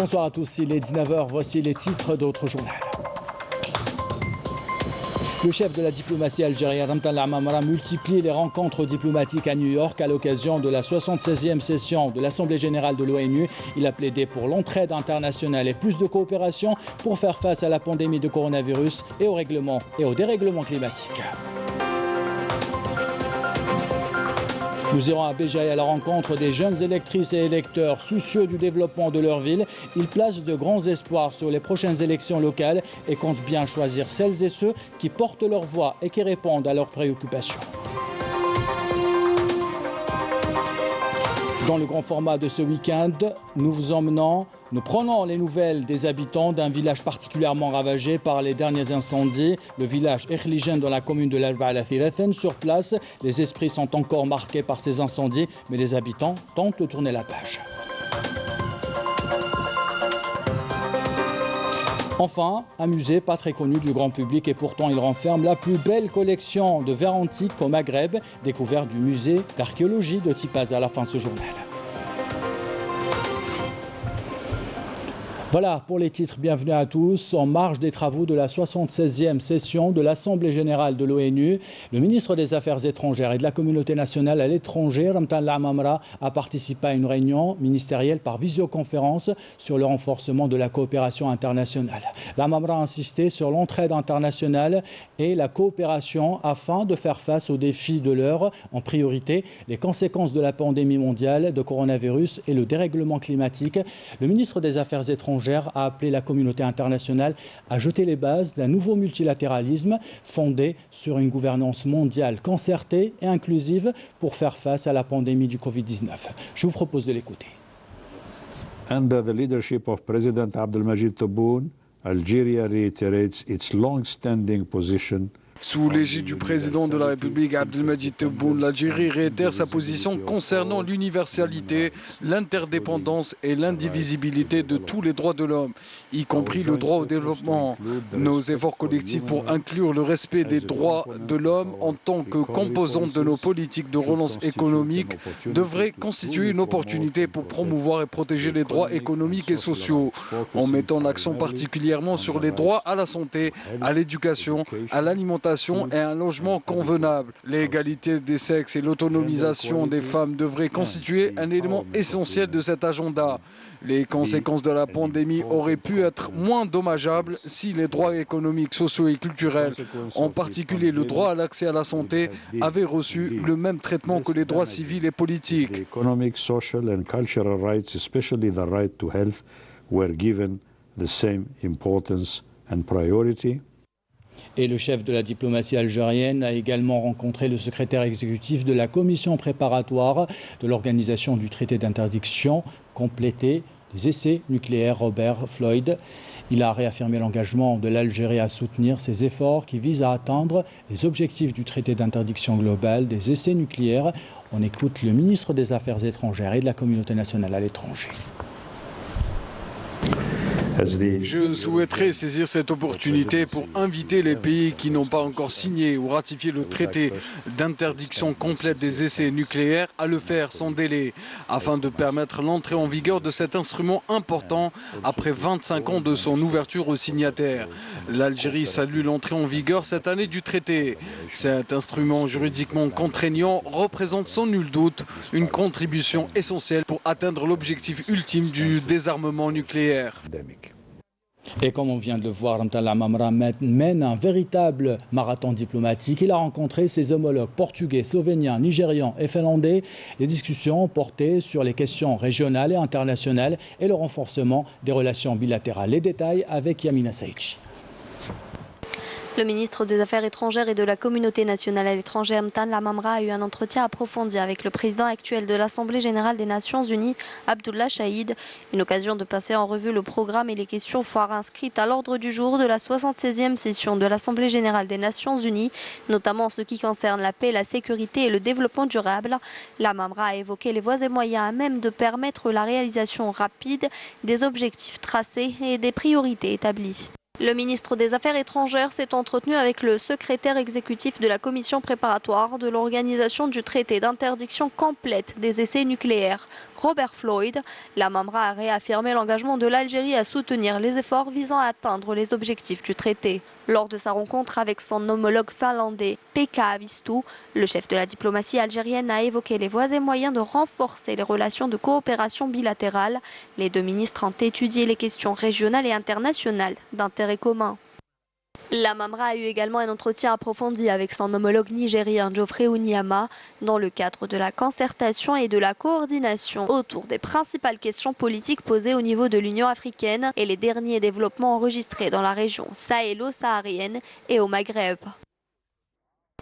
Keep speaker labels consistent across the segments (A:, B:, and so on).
A: Bonsoir à tous, il est 19h, voici les titres d'autres journaux. Le chef de la diplomatie algérienne, Ramtan Lamamra, multiplie les rencontres diplomatiques à New York à l'occasion de la 76e session de l'Assemblée générale de l'ONU. Il a plaidé pour l'entraide internationale et plus de coopération pour faire face à la pandémie de coronavirus et au dérèglement climatique. Nous irons à Béjaïa à la rencontre des jeunes électrices et électeurs soucieux du développement de leur ville. Ils placent de grands espoirs sur les prochaines élections locales et comptent bien choisir celles et ceux qui portent leur voix et qui répondent à leurs préoccupations. Dans le grand format de ce week-end, nous prenons les nouvelles des habitants d'un village particulièrement ravagé par les derniers incendies, le village Ekhlijen dans la commune de l'Alba al Thirathen. Sur place, les esprits sont encore marqués par ces incendies, mais les habitants tentent de tourner la page. Enfin, un musée pas très connu du grand public et pourtant il renferme la plus belle collection de verres antiques au Maghreb, découverte du musée d'archéologie de Tipaz à la fin de ce journal. Voilà pour les titres, bienvenue à tous. En marge des travaux de la 76e session de l'Assemblée générale de l'ONU, le ministre des Affaires étrangères et de la communauté nationale à l'étranger, Ramtan Lamamra, a participé à une réunion ministérielle par visioconférence sur le renforcement de la coopération internationale. Lamamra a insisté sur l'entraide internationale et la coopération afin de faire face aux défis de l'heure, en priorité les conséquences de la pandémie mondiale de coronavirus et le dérèglement climatique. Le ministre des Affaires étrangères a appelé la communauté internationale à jeter les bases d'un nouveau multilatéralisme fondé sur une gouvernance mondiale concertée et inclusive pour faire face à la pandémie du Covid-19. Je vous propose de l'écouter.
B: Under the leadership of President Abdelmajid Tebboune, Algeria reiterates its long-standing position.
C: Sous l'égide du président de la République Abdelmajid Tebboune, l'Algérie réitère sa position concernant l'universalité, l'interdépendance et l'indivisibilité de tous les droits de l'homme, y compris le droit au développement. Nos efforts collectifs pour inclure le respect des droits de l'homme en tant que composante de nos politiques de relance économique devraient constituer une opportunité pour promouvoir et protéger les droits économiques et sociaux, en mettant l'accent particulièrement sur les droits à la santé, à l'éducation, à l'alimentation et un logement convenable. L'égalité des sexes et l'autonomisation des femmes devraient constituer un élément essentiel de cet agenda. Les conséquences de la pandémie auraient pu être moins dommageables si les droits économiques, sociaux et culturels, en particulier le droit à l'accès à la santé, avaient reçu le même traitement que les droits civils et politiques.
B: Economic, social and cultural rights, especially the right to health, were given the same importance and priority.
A: Et le chef de la diplomatie algérienne a également rencontré le secrétaire exécutif de la commission préparatoire de l'organisation du traité d'interdiction complété des essais nucléaires, Robert Floyd. Il a réaffirmé l'engagement de l'Algérie à soutenir ces efforts qui visent à atteindre les objectifs du traité d'interdiction globale des essais nucléaires. On écoute le ministre des Affaires étrangères et de la communauté nationale à l'étranger.
C: Je souhaiterais saisir cette opportunité pour inviter les pays qui n'ont pas encore signé ou ratifié le traité d'interdiction complète des essais nucléaires à le faire sans délai, afin de permettre l'entrée en vigueur de cet instrument important après 25 ans de son ouverture aux signataires. L'Algérie salue l'entrée en vigueur cette année du traité. Cet instrument juridiquement contraignant représente sans nul doute une contribution essentielle pour atteindre l'objectif ultime du désarmement nucléaire.
A: Et comme on vient de le voir, Ramtan Lamamra mène un véritable marathon diplomatique. Il a rencontré ses homologues portugais, slovéniens, nigérians et finlandais. Les discussions portaient sur les questions régionales et internationales et le renforcement des relations bilatérales. Les détails avec Yamina Saïch.
D: Le ministre des Affaires étrangères et de la communauté nationale à l'étranger, Ramtan Lamamra, a eu un entretien approfondi avec le président actuel de l'Assemblée générale des Nations unies, Abdullah Chahid. Une occasion de passer en revue le programme et les questions phares inscrites à l'ordre du jour de la 76e session de l'Assemblée générale des Nations unies, notamment en ce qui concerne la paix, la sécurité et le développement durable. Lamamra a évoqué les voies et moyens à même de permettre la réalisation rapide des objectifs tracés et des priorités établies. Le ministre des Affaires étrangères s'est entretenu avec le secrétaire exécutif de la commission préparatoire de l'organisation du traité d'interdiction complète des essais nucléaires, Robert Floyd. La Mamra a réaffirmé l'engagement de l'Algérie à soutenir les efforts visant à atteindre les objectifs du traité. Lors de sa rencontre avec son homologue finlandais, Pekka Haavisto, le chef de la diplomatie algérienne a évoqué les voies et moyens de renforcer les relations de coopération bilatérale. Les deux ministres ont étudié les questions régionales et internationales d'intérêt commun. La Mamra a eu également un entretien approfondi avec son homologue nigérien Geoffrey Onyeama dans le cadre de la concertation et de la coordination autour des principales questions politiques posées au niveau de l'Union africaine et les derniers développements enregistrés dans la région sahélo-saharienne et au Maghreb.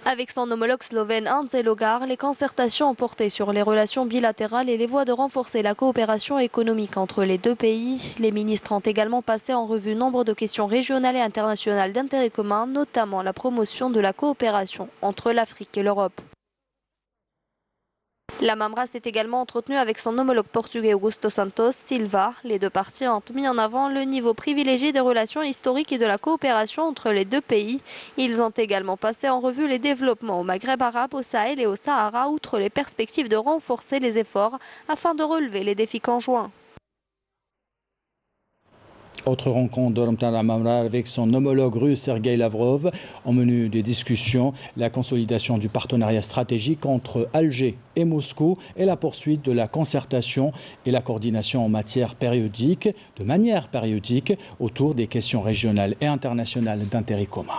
D: Avec son homologue slovène Ante Logar, les concertations ont porté sur les relations bilatérales et les voies de renforcer la coopération économique entre les deux pays. Les ministres ont également passé en revue nombre de questions régionales et internationales d'intérêt commun, notamment la promotion de la coopération entre l'Afrique et l'Europe. La Mamra s'est également entretenue avec son homologue portugais Augusto Santos Silva. Les deux parties ont mis en avant le niveau privilégié des relations historiques et de la coopération entre les deux pays. Ils ont également passé en revue les développements au Maghreb arabe, au Sahel et au Sahara, outre les perspectives de renforcer les efforts afin de relever les défis conjoints.
A: Autre rencontre de Ramtan Lamamra avec son homologue russe Sergei Lavrov. Au menu des discussions, la consolidation du partenariat stratégique entre Alger et Moscou et la poursuite de la concertation et la coordination de manière périodique autour des questions régionales et internationales d'intérêt commun.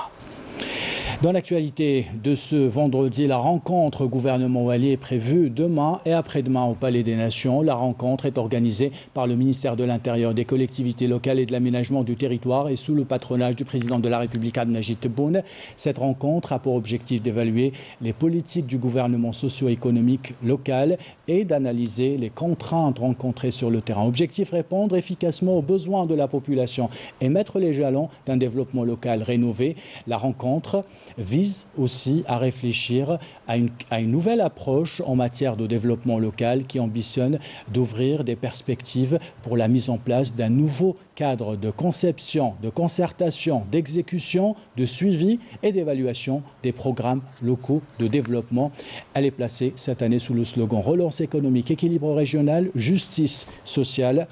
A: Dans l'actualité de ce vendredi, la rencontre gouvernement-allié est prévue demain et après-demain au Palais des Nations. La rencontre est organisée par le ministère de l'Intérieur, des collectivités locales et de l'aménagement du territoire et sous le patronage du président de la République Abdelmajid Tebboune. Cette rencontre a pour objectif d'évaluer les politiques du gouvernement socio-économique local et d'analyser les contraintes rencontrées sur le terrain. Objectif: répondre efficacement aux besoins de la population et mettre les jalons d'un développement local rénové. La rencontre vise aussi à réfléchir à une nouvelle approche en matière de développement local qui ambitionne d'ouvrir des perspectives pour la mise en place d'un nouveau cadre de conception, de concertation, d'exécution, de suivi et d'évaluation des programmes locaux de développement. Elle est placée cette année sous le slogan Relance économique, équilibre régional, justice sociale.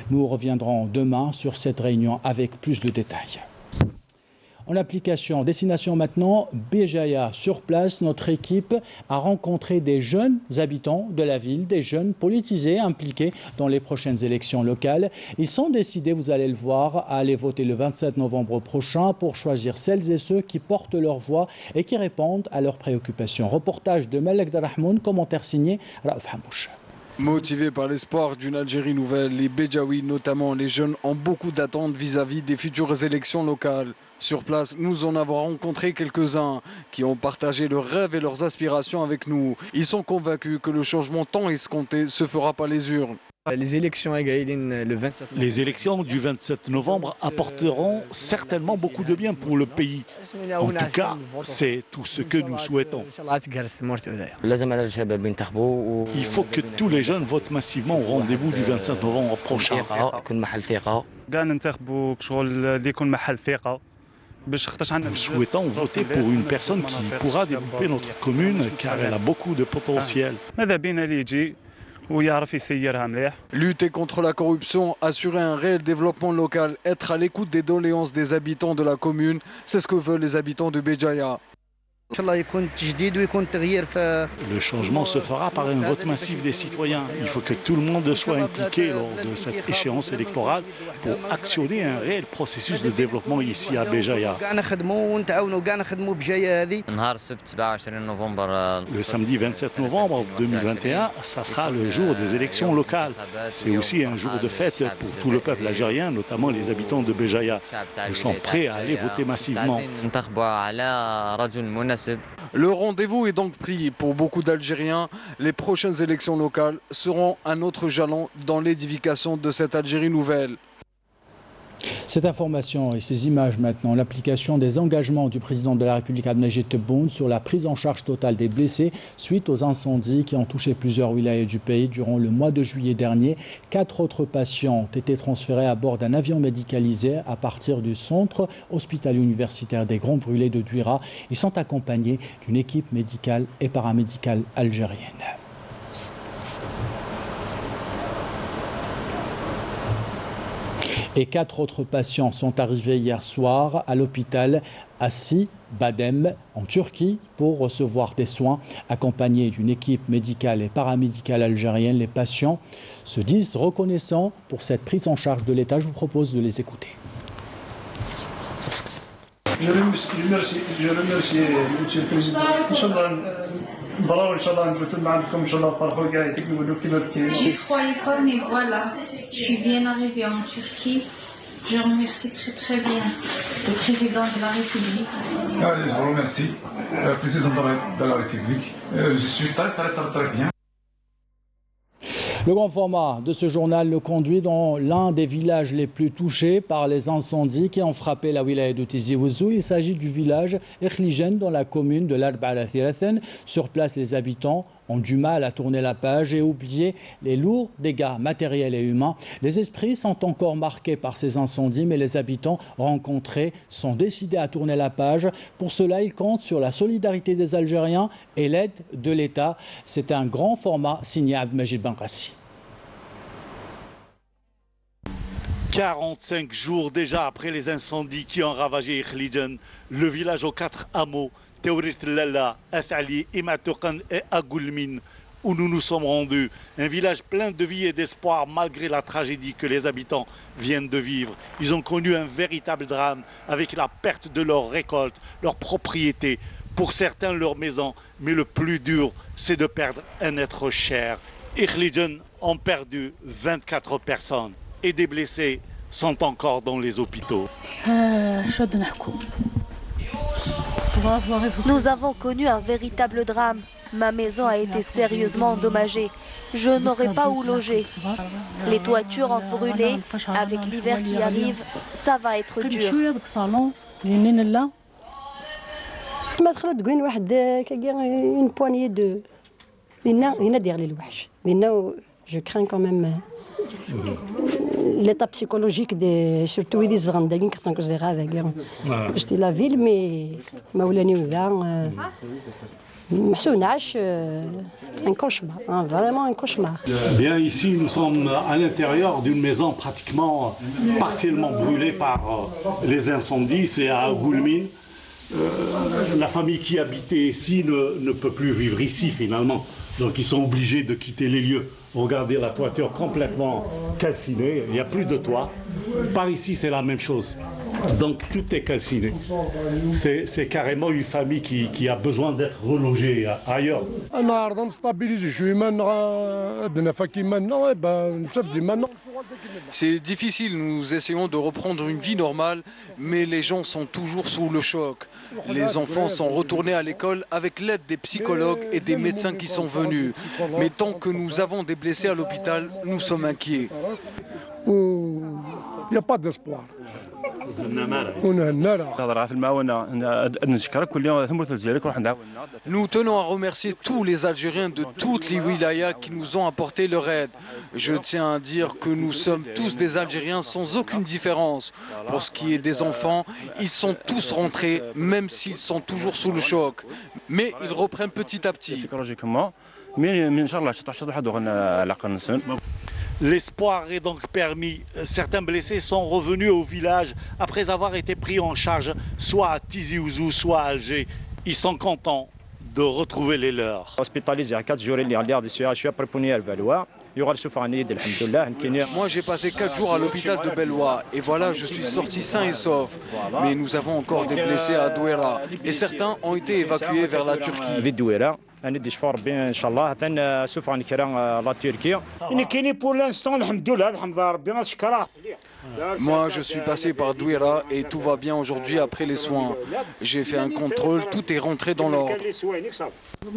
A: Nous reviendrons demain sur cette réunion avec plus de détails. En application, destination maintenant, Béjaïa. Sur place, notre équipe a rencontré des jeunes habitants de la ville, des jeunes politisés impliqués dans les prochaines élections locales. Ils sont décidés, vous allez le voir, à aller voter le 27 novembre prochain pour choisir celles et ceux qui portent leur voix et qui répondent à leurs préoccupations. Reportage de Malek Darahmoun, commentaire signé Raouf Hamouch.
C: Motivés par l'espoir d'une Algérie nouvelle, les Béjaouis, notamment les jeunes, ont beaucoup d'attentes vis-à-vis des futures élections locales. Sur place, nous en avons rencontré quelques-uns qui ont partagé leurs rêves et leurs aspirations avec nous. Ils sont convaincus que le changement tant escompté se fera par les urnes.
E: Les élections du 27 novembre apporteront certainement beaucoup de bien pour le pays. En tout cas, c'est tout ce que nous souhaitons. Il faut que tous les jeunes votent massivement au rendez-vous du 27 novembre prochain. Nous souhaitons voter pour une personne qui pourra développer notre commune car elle a beaucoup de potentiel.
C: Lutter contre la corruption, assurer un réel développement local, être à l'écoute des doléances des habitants de la commune, c'est ce que veulent les habitants de Béjaïa.
B: Le changement se fera par un vote massif des citoyens. Il faut que tout le monde soit impliqué lors de cette échéance électorale pour actionner un réel processus de développement ici à Béjaïa. Le samedi 27 novembre 2021, ça sera le jour des élections locales. C'est aussi un jour de fête pour tout le peuple algérien, notamment les habitants de Béjaïa. Nous sommes prêts à aller voter massivement.
C: Le rendez-vous est donc pris pour beaucoup d'Algériens. Les prochaines élections locales seront un autre jalon dans l'édification de cette Algérie nouvelle.
A: Cette information et ces images maintenant, l'application des engagements du président de la République Abdelmajid Tebboune sur la prise en charge totale des blessés suite aux incendies qui ont touché plusieurs wilayas du pays durant le mois de juillet dernier. 4 autres patients ont été transférés à bord d'un avion médicalisé à partir du centre hospitalier universitaire des Grands Brûlés de Douira. Ils sont accompagnés d'une équipe médicale et paramédicale algérienne. Et 4 autres patients sont arrivés hier soir à l'hôpital Assi Badem en Turquie pour recevoir des soins. Accompagnés d'une équipe médicale et paramédicale algérienne, les patients se disent reconnaissants pour cette prise en charge de l'État. Je vous propose de les écouter.
F: Je remercie Monsieur le Président.
G: Je ne croyais pas, mais voilà, je suis bien arrivée en Turquie. Je remercie très bien le Président de la République.
H: Je remercie le Président de la République. Je suis très bien.
A: Le grand format de ce journal le conduit dans l'un des villages les plus touchés par les incendies qui ont frappé la wilaya de Tizi Ouzou. Il s'agit du village Ekhlijen dans la commune de l'Arbala Thirathen. Sur place, les habitants ont du mal à tourner la page et oublier les lourds dégâts matériels et humains. Les esprits sont encore marqués par ces incendies, mais les habitants rencontrés sont décidés à tourner la page. Pour cela, ils comptent sur la solidarité des Algériens et l'aide de l'État. C'est un grand format signé Abdelmajid Benrassi.
B: 45 jours déjà après les incendies qui ont ravagé Ekhlijen, le village aux 4 hameaux, Théoris Lalla, Afali, Imatoukan et Agoulmine, où nous nous sommes rendus. Un village plein de vie et d'espoir malgré la tragédie que les habitants viennent de vivre. Ils ont connu un véritable drame avec la perte de leurs récoltes, leurs propriétés, pour certains leur maison. Mais le plus dur, c'est de perdre un être cher. Ekhlijen ont perdu 24 personnes et des blessés sont encore dans les hôpitaux.
D: Nous avons connu un véritable drame. Ma maison a été sérieusement endommagée. Je n'aurai pas où loger. Les toitures ont brûlé. Avec l'hiver qui arrive, ça va être dur.
I: Je crains quand même l'état psychologique des surtout des Zrandalines qui sont j'étais la ville mais un cauchemar, vraiment un cauchemar.
B: Bien ici, nous sommes à l'intérieur d'une maison pratiquement partiellement brûlée par les incendies. C'est à Goulmine. La famille qui habitait ici ne peut plus vivre ici finalement. Donc ils sont obligés de quitter les lieux. Regardez la toiture complètement calcinée, il n'y a plus de toit. Par ici, c'est la même chose. Donc tout est calciné. C'est carrément une famille qui a besoin d'être relogée ailleurs.
C: C'est difficile, nous essayons de reprendre une vie normale, mais les gens sont toujours sous le choc. Les enfants sont retournés à l'école avec l'aide des psychologues et des médecins qui sont venus. Mais tant que nous avons des blessés à l'hôpital, nous sommes inquiets.
F: Il n'y a pas d'espoir.
C: Nous tenons à remercier tous les Algériens de toutes les wilayas qui nous ont apporté leur aide. Je tiens à dire que nous sommes tous des Algériens sans aucune différence. Pour ce qui est des enfants, ils sont tous rentrés, même s'ils sont toujours sous le choc. Mais ils reprennent petit à petit.
B: L'espoir est donc permis. Certains blessés sont revenus au village après avoir été pris en charge soit à Tizi Ouzou, soit à Alger. Ils sont contents de retrouver les leurs.
J: Hospitalisé à 4 jours, je suis préposé à Bellois.
C: Moi, j'ai passé 4 jours à l'hôpital de Bellois et voilà, je suis sorti sain et sauf. Mais nous avons encore des blessés à Douira et certains ont été évacués vers la Turquie. Moi, je suis passé par Douira et tout va bien aujourd'hui après les soins. J'ai fait un contrôle, tout est rentré dans l'ordre.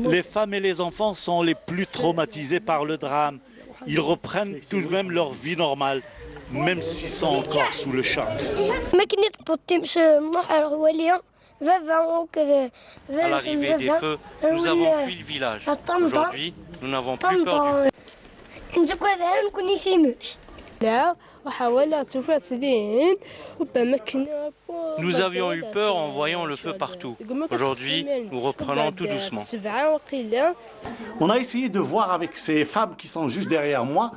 B: Les femmes et les enfants sont les plus traumatisés par le drame. Ils reprennent tout de même leur vie normale. même s'ils sont encore sous le choc.
K: À l'arrivée des feux, nous avons fui le village. Aujourd'hui, nous n'avons plus peur du feu. Nous avions eu peur en voyant le feu partout. Aujourd'hui, nous reprenons tout doucement.
E: On a essayé de voir avec ces femmes qui sont juste derrière moi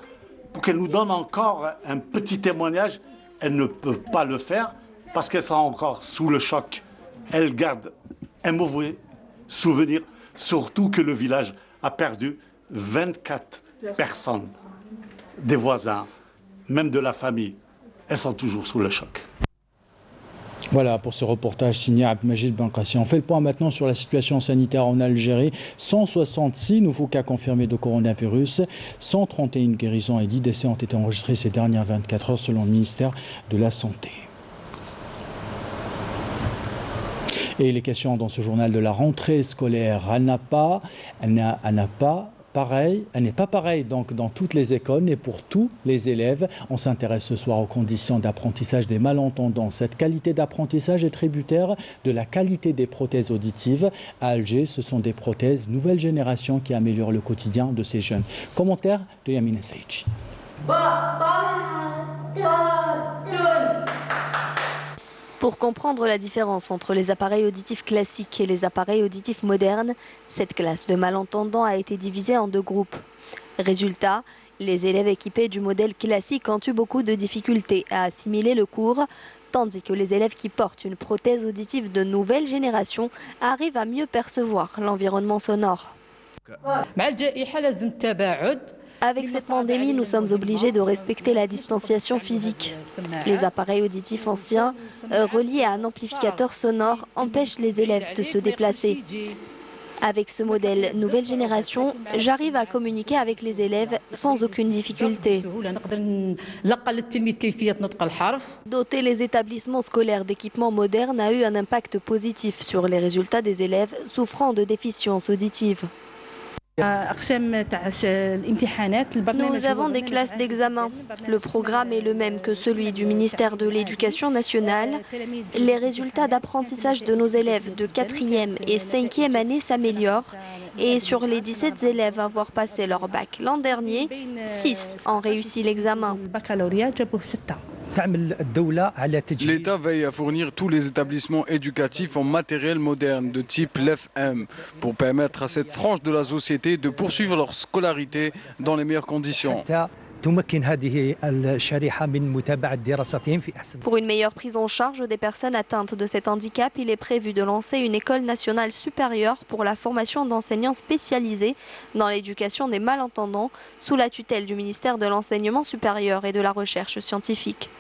E: pour qu'elles nous donnent encore un petit témoignage. Elles ne peuvent pas le faire parce qu'elles sont encore sous le choc. Elles gardent un mauvais souvenir, surtout que le village a perdu 24 personnes, des voisins, même de la famille. Elles sont toujours sous le choc.
A: Voilà pour ce reportage signé Abdelmajid Benkassi. On fait le point maintenant sur la situation sanitaire en Algérie. 166 nouveaux cas confirmés de coronavirus, 131 guérisons et 10 décès ont été enregistrés ces dernières 24 heures selon le ministère de la Santé. Et les questions dans ce journal de la rentrée scolaire, elle n'est pas pareille donc dans toutes les écoles et pour tous les élèves. On s'intéresse ce soir aux conditions d'apprentissage des malentendants. Cette qualité d'apprentissage est tributaire de la qualité des prothèses auditives. À Alger, ce sont des prothèses nouvelle génération qui améliorent le quotidien de ces jeunes. Commentaire de Yamina Seidji.
D: Pour comprendre la différence entre les appareils auditifs classiques et les appareils auditifs modernes, cette classe de malentendants a été divisée en deux groupes. Résultat, les élèves équipés du modèle classique ont eu beaucoup de difficultés à assimiler le cours, tandis que les élèves qui portent une prothèse auditive de nouvelle génération arrivent à mieux percevoir l'environnement sonore. Avec cette pandémie, nous sommes obligés de respecter la distanciation physique. Les appareils auditifs anciens, reliés à un amplificateur sonore, empêchent les élèves de se déplacer. Avec ce modèle nouvelle génération, j'arrive à communiquer avec les élèves sans aucune difficulté. Doter les établissements scolaires d'équipements modernes a eu un impact positif sur les résultats des élèves souffrant de déficiences auditives. Nous avons des classes d'examen. Le programme est le même que celui du ministère de l'Éducation nationale. Les résultats d'apprentissage de nos élèves de 4e et 5e année s'améliorent. Et sur les 17 élèves à avoir passé leur bac l'an dernier, 6 ont réussi l'examen.
C: L'État veille à fournir tous les établissements éducatifs en matériel moderne de type LEF-M pour permettre à cette frange de la société de poursuivre leur scolarité dans les meilleures conditions.
D: Pour une meilleure prise en charge des personnes atteintes de cet handicap, il est prévu de lancer une école nationale supérieure pour la formation d'enseignants spécialisés dans l'éducation des malentendants sous la tutelle du ministère de l'Enseignement supérieur et de la Recherche scientifique.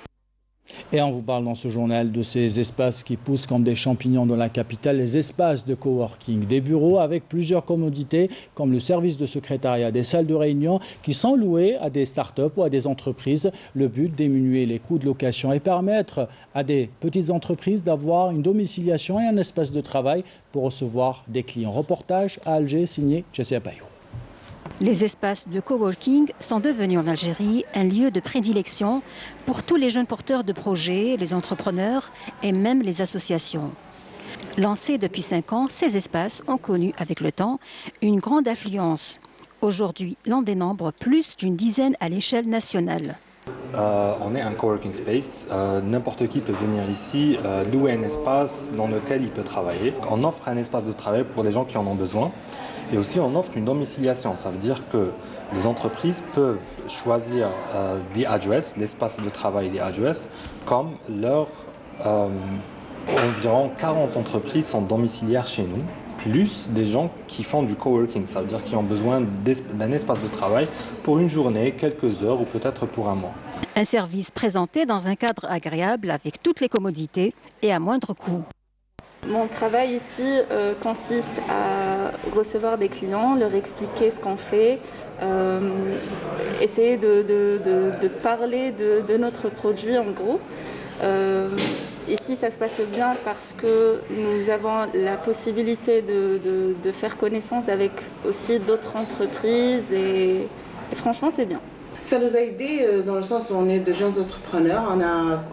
A: Et on vous parle dans ce journal de ces espaces qui poussent comme des champignons dans la capitale, les espaces de coworking, des bureaux avec plusieurs commodités comme le service de secrétariat, des salles de réunion qui sont louées à des start-up ou à des entreprises. Le but, diminuer les coûts de location et permettre à des petites entreprises d'avoir une domiciliation et un espace de travail pour recevoir des clients. Reportage à Alger signé Jessia Payou.
L: Les espaces de coworking sont devenus en Algérie un lieu de prédilection pour tous les jeunes porteurs de projets, les entrepreneurs et même les associations. Lancés depuis 5 ans, ces espaces ont connu avec le temps une grande affluence. Aujourd'hui, l'on dénombre plus d'une dizaine à l'échelle nationale.
M: On est un coworking space, n'importe qui peut venir ici, louer un espace dans lequel il peut travailler. On offre un espace de travail pour les gens qui en ont besoin et aussi on offre une domiciliation. Ça veut dire que les entreprises peuvent choisir the address, l'espace de travail des address, comme leur environ 40 entreprises sont domiciliaires chez nous, plus des gens qui font du coworking, ça veut dire qu'ils ont besoin d'un espace de travail pour une journée, quelques heures ou peut-être pour un mois.
L: Un service présenté dans un cadre agréable avec toutes les commodités et à moindre coût.
N: Mon travail ici consiste à recevoir des clients, leur expliquer ce qu'on fait, essayer de parler de notre produit en gros. Ici, ça se passe bien parce que nous avons la possibilité de faire connaissance avec aussi d'autres entreprises et franchement, c'est bien.
O: Ça nous a aidé dans le sens où on est de jeunes entrepreneurs.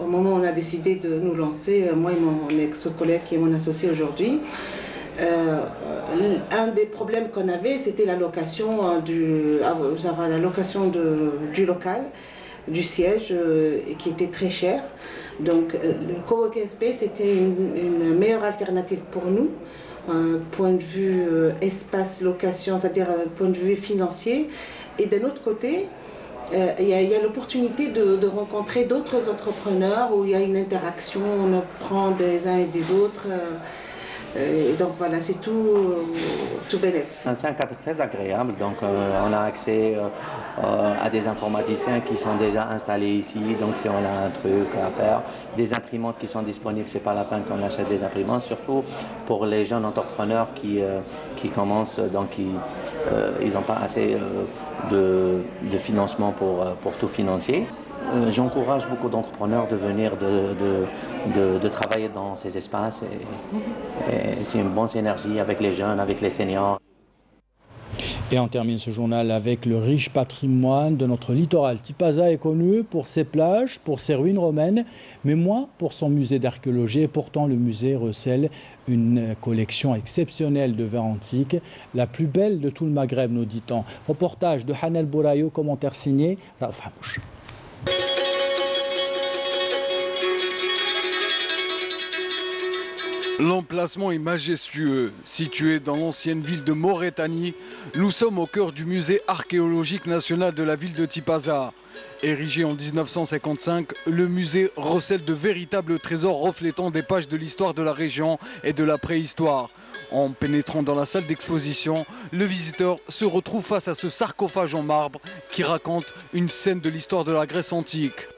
O: Au moment où on a décidé de nous lancer, moi et mon ex-collègue qui est mon associé aujourd'hui, un des problèmes qu'on avait, c'était la location du local, du siège, qui était très cher. Donc le coworking space était une meilleure alternative pour nous, point de vue espace location, c'est-à-dire point de vue financier. Et d'un autre côté, il y a l'opportunité de rencontrer d'autres entrepreneurs où il y a une interaction, on apprend des uns et des autres. Et donc voilà, c'est tout bénéfique.
P: C'est un cadre très agréable, donc on a accès à des informaticiens qui sont déjà installés ici, donc si on a un truc à faire, des imprimantes qui sont disponibles, c'est pas la peine qu'on achète des imprimantes, surtout pour les jeunes entrepreneurs qui commencent, donc ils n'ont pas assez de financement pour tout financer. J'encourage beaucoup d'entrepreneurs de venir de travailler dans ces espaces et c'est une bonne synergie avec les jeunes, avec les seniors.
A: Et on termine ce journal avec le riche patrimoine de notre littoral. Tipaza est connu pour ses plages, pour ses ruines romaines, mais moins pour son musée d'archéologie. Et pourtant, le musée recèle une collection exceptionnelle de verres antiques, la plus belle de tout le Maghreb, nous dit-on. Reportage de Hanel Bourayo, commentaire signé Raouf Hamouch.
C: L'emplacement est majestueux. Situé dans l'ancienne ville de Mauritanie, nous sommes au cœur du musée archéologique national de la ville de Tipaza. Érigé en 1955, le musée recèle de véritables trésors reflétant des pages de l'histoire de la région et de la préhistoire. En pénétrant dans la salle d'exposition, le visiteur se retrouve face à ce sarcophage en marbre qui raconte une scène de l'histoire de la Grèce antique.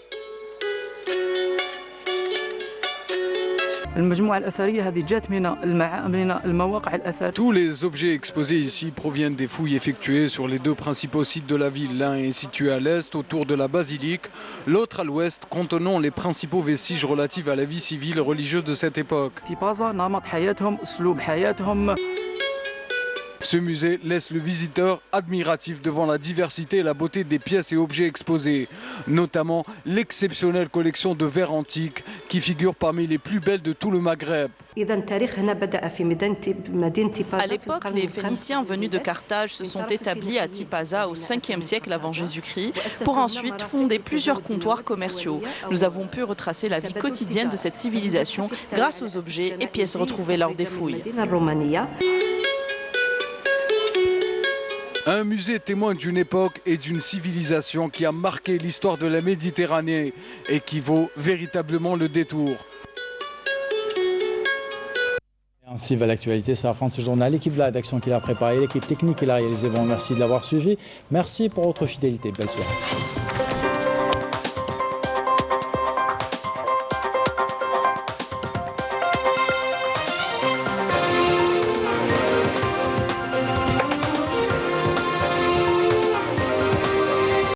C: Tous les objets exposés ici proviennent des fouilles effectuées sur les deux principaux sites de la ville. L'un est situé à l'est, autour de la basilique, l'autre à l'ouest, contenant les principaux vestiges relatifs à la vie civile et religieuse de cette époque. Ce musée laisse le visiteur admiratif devant la diversité et la beauté des pièces et objets exposés, notamment l'exceptionnelle collection de verres antiques qui figure parmi les plus belles de tout le Maghreb.
Q: À l'époque, les Phéniciens venus de Carthage se sont établis à Tipaza au 5e siècle avant Jésus-Christ pour ensuite fonder plusieurs comptoirs commerciaux. Nous avons pu retracer la vie quotidienne de cette civilisation grâce aux objets et pièces retrouvées lors des fouilles.
C: Un musée témoin d'une époque et d'une civilisation qui a marqué l'histoire de la Méditerranée et qui vaut véritablement le détour.
A: Ainsi va l'actualité, c'est la fin de ce journal. L'équipe de la rédaction qui l'a préparé, l'équipe technique qui l'a réalisé, vous remercie de l'avoir suivi. Merci pour votre fidélité. Belle soirée.